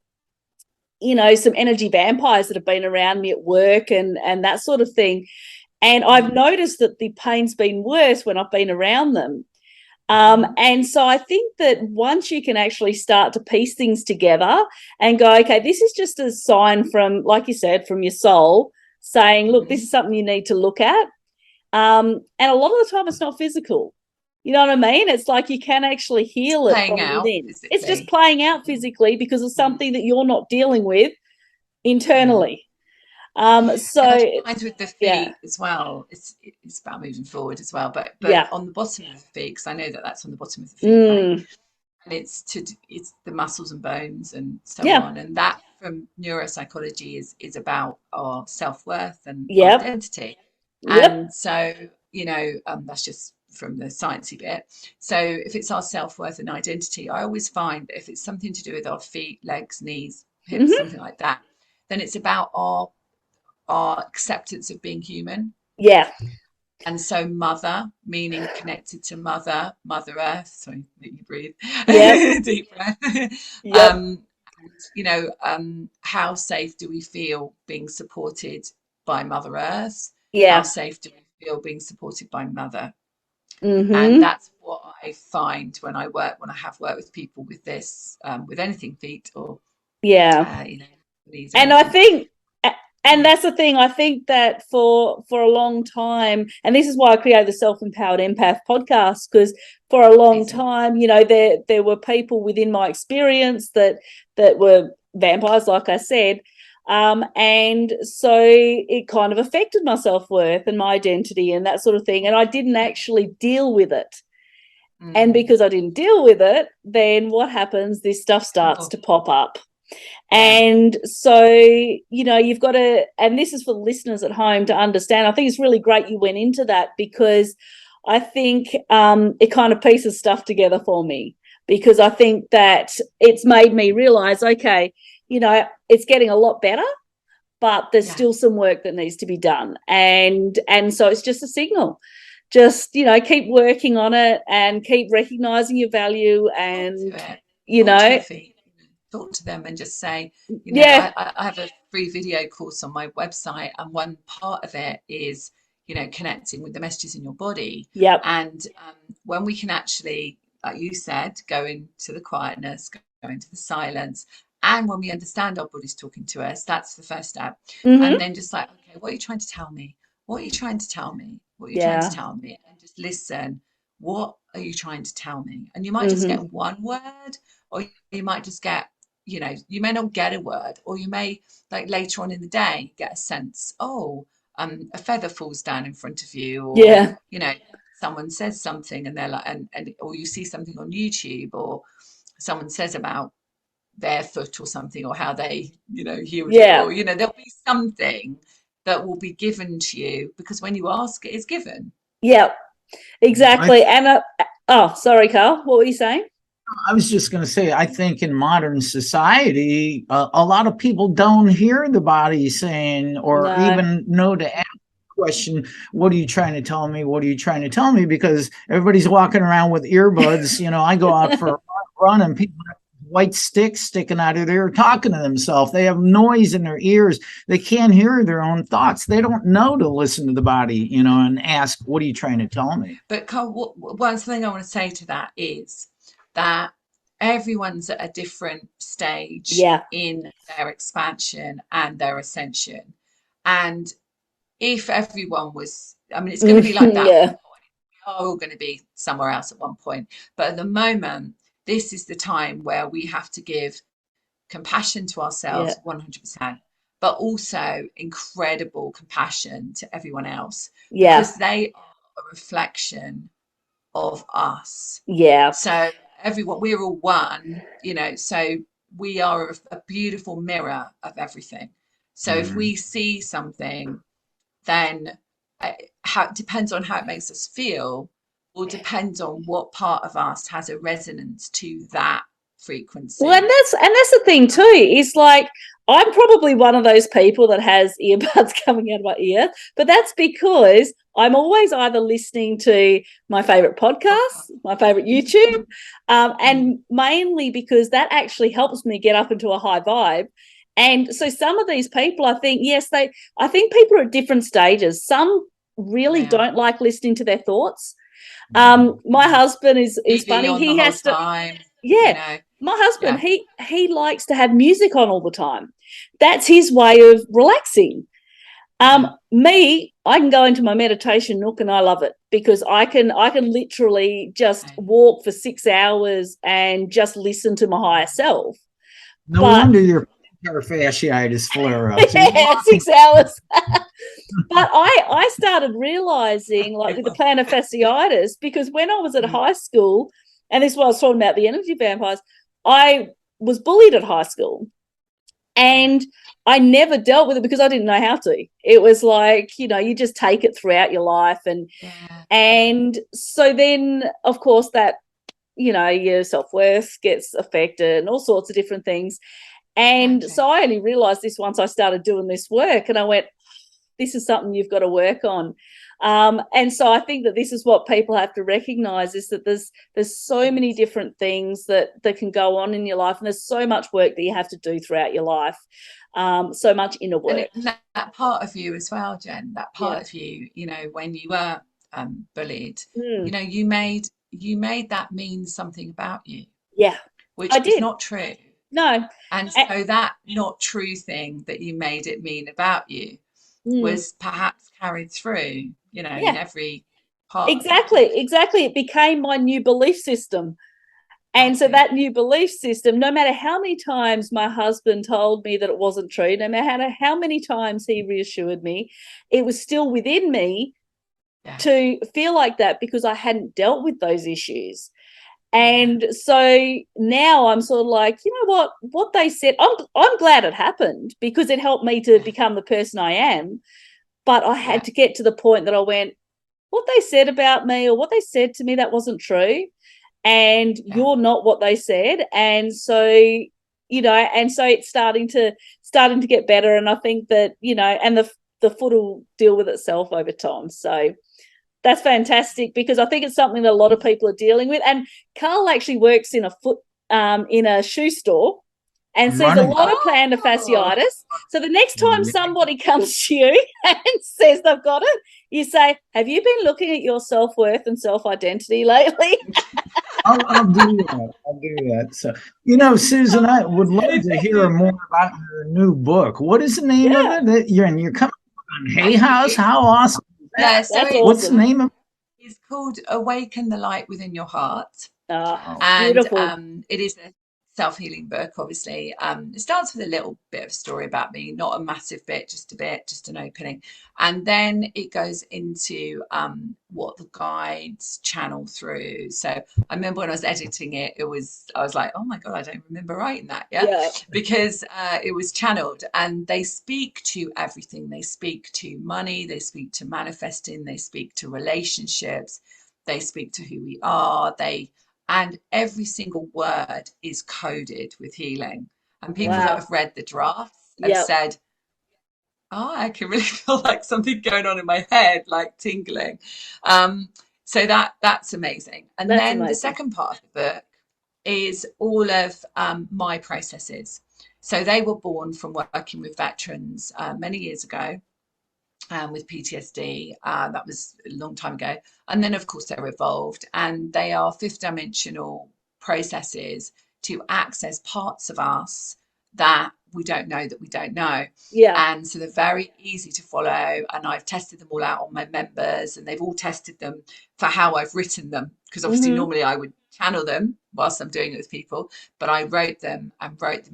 energy vampires that have been around me at work and that sort of thing. And I've noticed that the pain's been worse when I've been around them. And so I think that once you can actually start to piece things together and go, okay, this is just a sign from, like you said, from your soul saying, look, this is something you need to look at. And a lot of the time it's not physical. You know what I mean? It's like you can actually heal it from within. It's just playing out physically because of something that you're not dealing with internally. So with the feet as well, it's about moving forward as well, but on the bottom of the feet, because I know that's on the bottom of the feet, right? And it's the muscles and bones and so on, and that from neuropsychology is about our self-worth and identity. And so that's just from the sciencey bit. So if it's our self-worth and identity, I always find that if it's something to do with our feet, legs, knees, hips, something like that, then it's about our acceptance of being human. And so mother, meaning connected to mother earth. Sorry, make you breathe. Deep breath. How safe do we feel being supported by Mother Earth? How safe do we feel being supported by Mother? And that's what I find when I have worked with people with this, with anything, feet or knees. And I think, and that's the thing, I think that for a long time, and this is why I created the Self-Empowered Empath podcast, because for a long time, there were people within my experience that were vampires, like I said. And so it kind of affected my self-worth and my identity and that sort of thing. And I didn't actually deal with it. And because I didn't deal with it, then what happens? This stuff starts to pop up. And so, you know, you've got to, and this is for the listeners at home to understand. I think it's really great you went into that, because I think it kind of pieces stuff together for me, because I think that it's made me realize, okay, you know, it's getting a lot better, but there's still some work that needs to be done. And so it's just a signal. Just, you know, keep working on it and keep recognizing your value, and, you know, talk to them and just say, you know, I have a free video course on my website, and one part of it is, you know, connecting with the messages in your body. And when we can actually, like you said, go into the quietness, go into the silence, and when we understand our body's talking to us, that's the first step. And then just like, okay, what are you trying to tell me? What are you trying to tell me? What are you trying to tell me? And just listen. What are you trying to tell me? And you might just get one word, or you might just get, you know, you may not get a word, or you may, like, later on in the day, get a sense, a feather falls down in front of you, or, you know, someone says something and they're like, and or you see something on YouTube, or someone says about their foot or something, or how they, you know, healed it, or, you know, there'll be something that will be given to you, because when you ask, it is given. Exactly. And sorry, Carl, what were you saying? I was just going to say, I think in modern society, a lot of people don't hear the body saying, or even know to ask the question, what are you trying to tell me? What are you trying to tell me? Because everybody's walking around with earbuds. You know, I go out for a run and people have white sticks sticking out of there talking to themselves. They have noise in their ears. They can't hear their own thoughts. They don't know to listen to the body, you know, and ask, what are you trying to tell me? But Carl, one thing I want to say to that is that everyone's at a different stage in their expansion and their ascension. And if everyone was, I mean, it's going to be like that. We are all going to be somewhere else at one point. But at the moment, this is the time where we have to give compassion to ourselves 100%, but also incredible compassion to everyone else, because they are a reflection of us. So everyone, we're all one, you know, so we are a beautiful mirror of everything. So if we see something, then it depends on how it makes us feel, or depends on what part of us has a resonance to that frequency. Well, and that's the thing too, is like, I'm probably one of those people that has earbuds coming out of my ear, but that's because I'm always either listening to my favorite podcast, my favorite YouTube, and mainly because that actually helps me get up into a high vibe. And so some of these people, I think, I think people are at different stages. Some really don't like listening to their thoughts. My husband is funny. He has to, my husband, he likes to have music on all the time. That's his way of relaxing. Me, I can go into my meditation nook and I love it, because I can literally just walk for 6 hours and just listen to my higher self. No wonder your fasciitis flare up. 6 hours. But I started realizing, like, with the plantar fasciitis, because when I was at high school, and this is what I was talking about, the energy vampires, I was bullied at high school, and I never dealt with it because I didn't know how to. It was like, you know, you just take it throughout your life. And so then, of course, that, you know, your self-worth gets affected and all sorts of different things. And so I only realized this once I started doing this work, and I went, this is something you've got to work on. And so I think that this is what people have to recognize, is that there's so many different things that can go on in your life, and there's so much work that you have to do throughout your life, so much inner work. And that part of you as well, Jen, that part of you, you know, when you were bullied, you know, you made that mean something about you. Which is not true. No. And so that not true thing that you made it mean about you was perhaps carried through, you know, in every part. Exactly. It became my new belief system. And so that new belief system, no matter how many times my husband told me that it wasn't true, no matter how many times he reassured me, it was still within me to feel like that because I hadn't dealt with those issues. And so now I'm sort of like, you know what they said, I'm glad it happened because it helped me to become the person I am. But I had to get to the point that I went, what they said about me or what they said to me, that wasn't true. And you're not what they said. And so, you know, and so it's starting to get better. And I think that, you know, and the foot will deal with itself over time. So that's fantastic because I think it's something that a lot of people are dealing with. And Carl actually works in a shoe store and sees a lot of plantar fasciitis. So the next time somebody comes to you and says they've got it, you say, have you been looking at your self-worth and self-identity lately? I'll do that. I'll do that. So, you know, Susan, I would love to hear more about your new book. What is the name of it? You're coming on Hay House? How awesome. Yeah, so what's the name of it? It's called Awaken the Light Within Your Heart. And beautiful. It is a self-healing book, obviously. It starts with a little bit of story about me, not a massive bit, just an opening. And then it goes into what the guides channel through. So I remember when I was editing it, I was like, oh my God, I don't remember writing that. Yeah. Because it was channeled and they speak to everything. They speak to money, they speak to manifesting, they speak to relationships, they speak to who we are, and every single word is coded with healing. And people that have read the drafts have said, oh, I can really feel like something going on in my head, like tingling. So that's amazing. And then the second part of the book is all of my processes. So they were born from working with veterans many years ago. With PTSD, that was a long time ago. And then, of course, they're evolved and they are fifth dimensional processes to access parts of us that we don't know that we don't know. Yeah. And so they're very easy to follow. And I've tested them all out on my members and they've all tested them for how I've written them. Because obviously normally I would channel them whilst I'm doing it with people, but I wrote them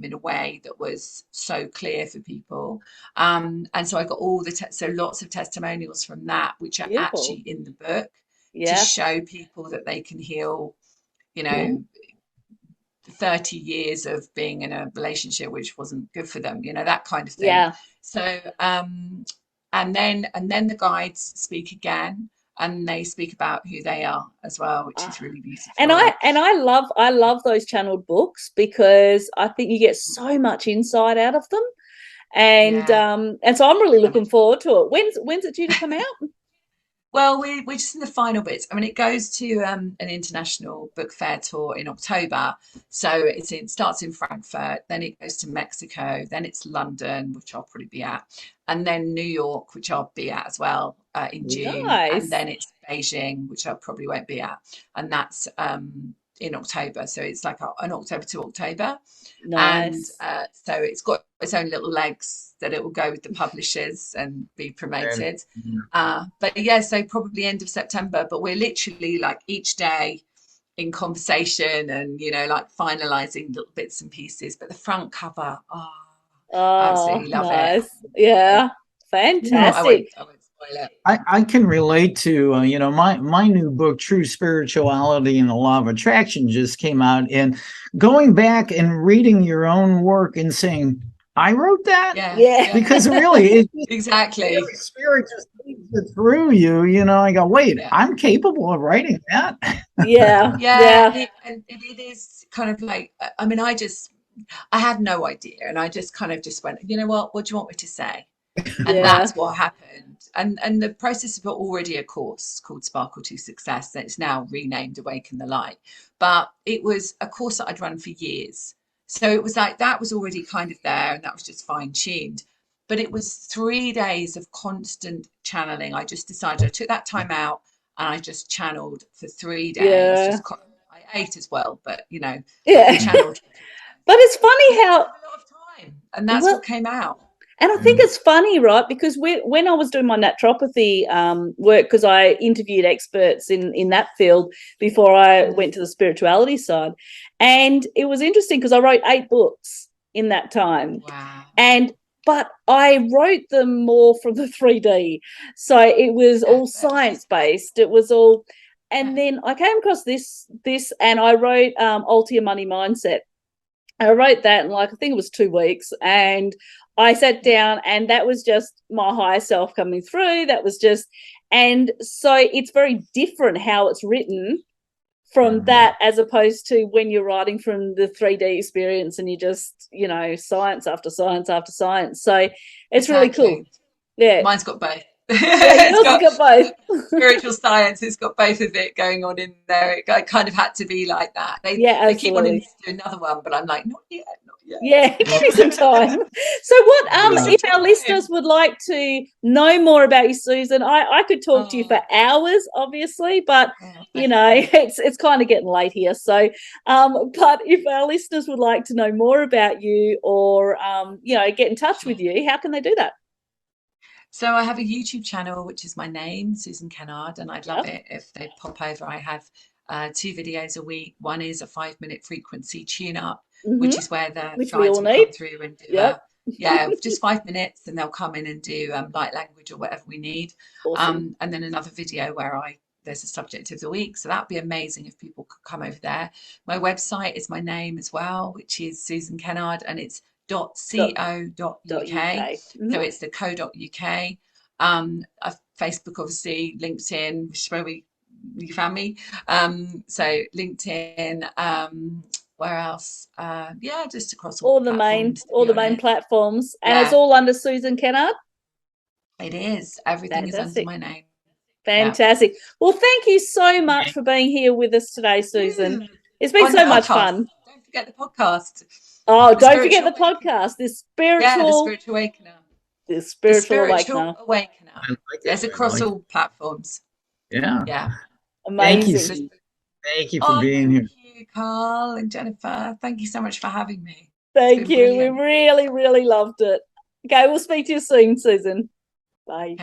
in a way that was so clear for people. And so I got all so lots of testimonials from that, which are actually in the book to show people that they can heal, you know, 30 years of being in a relationship which wasn't good for them, you know, that kind of thing. Yeah. So and then the guides speak again and they speak about who they are as well, which is really beautiful. And I love those channeled books because I think you get so much insight out of them. And so I'm really looking forward to it. When's it due to come out? Well, we're just in the final bits. I mean, it goes to an international book fair tour in October. So it starts in Frankfurt, then it goes to Mexico, then it's London, which I'll probably be at, and then New York, which I'll be at as well in June. Nice. And then it's Beijing, which I probably won't be at. And that's in October. So it's like an October to October. Nice. And so it's got its own little legs that it will go with the publishers and be promoted. But yeah, so probably end of September, but we're literally like each day in conversation and, you know, like finalizing little bits and pieces. But the front cover, absolutely love it. Yeah, fantastic. I won't spoil it. I can relate to, you know, my new book, True Spirituality and the Law of Attraction, just came out. And going back and reading your own work and saying, I wrote that? Yeah. Because really, exactly. Spirit just leads it through you. You know, I go, wait, I'm capable of writing that. Yeah. And it is kind of like, I mean, I had no idea. And I just kind of just went, you know what do you want me to say? And that's what happened. And the process of already a course called Sparkle to Success that's now renamed Awaken the Light. But it was a course that I'd run for years. So it was like that was already kind of there and that was just fine-tuned. But it was 3 days of constant channeling. I just decided I took that time out and I just channeled for 3 days. I ate as well, but, you know, channeled. But it's funny how... a lot of time. And that's what came out. And I think it's funny, right? Because when I was doing my naturopathy work, because I interviewed experts in that field before I went to the spirituality side, and it was interesting because I wrote 8 books in that time. Wow. But I wrote them more from the 3D. So it was all science-based. It was all, and then I came across this, and I wrote Alter Your Money Mindset. I wrote that in I think it was 2 weeks, and I sat down, and that was just my higher self coming through. That was just, and so it's very different how it's written from that as opposed to when you're writing from the 3D experience and you just, science after science after science. So it's really cool. Yeah. Mine's got both. Yeah, yours has got both. Spiritual science, it's got both of it going on in there. It kind of had to be like that. They keep wanting to do another one, but I'm like, not yet. Yeah, give me some time. So what if our listeners would like to know more about you, Susan? I could talk to you for hours, obviously, but it's kind of getting late here. So but if our listeners would like to know more about you or get in touch with you, how can they do that? So I have a YouTube channel, which is my name, Susan Kennard, and I'd love it if they pop over. I have 2 videos a week. One is a 5-minute frequency tune-up, which is where the guides will come through and do just 5 minutes, and they'll come in and do light language or whatever we need. Awesome. And then another video where there's a subject of the week. So that'd be amazing if people could come over there. My website is my name as well, which is Susan Kennard, and it's .co.uk. So it's the co.uk. Facebook, obviously, LinkedIn, which is where you found me. So LinkedIn, where else? Just across all the main platforms. And it's all under Susan Kennard? It is. Everything is under my name. Fantastic. Well, thank you so much for being here with us today, Susan. It's been so much fun. Don't forget the podcast. Oh, don't forget the podcast. The Spiritual Awakener. The Spiritual Awakener. It's across all platforms. Yeah. Amazing. Thank you for being here. Thank you, Carl and Jennifer. Thank you so much for having me. Thank you. Brilliant. We really, really loved it. Okay, we'll speak to you soon, Susan. Bye.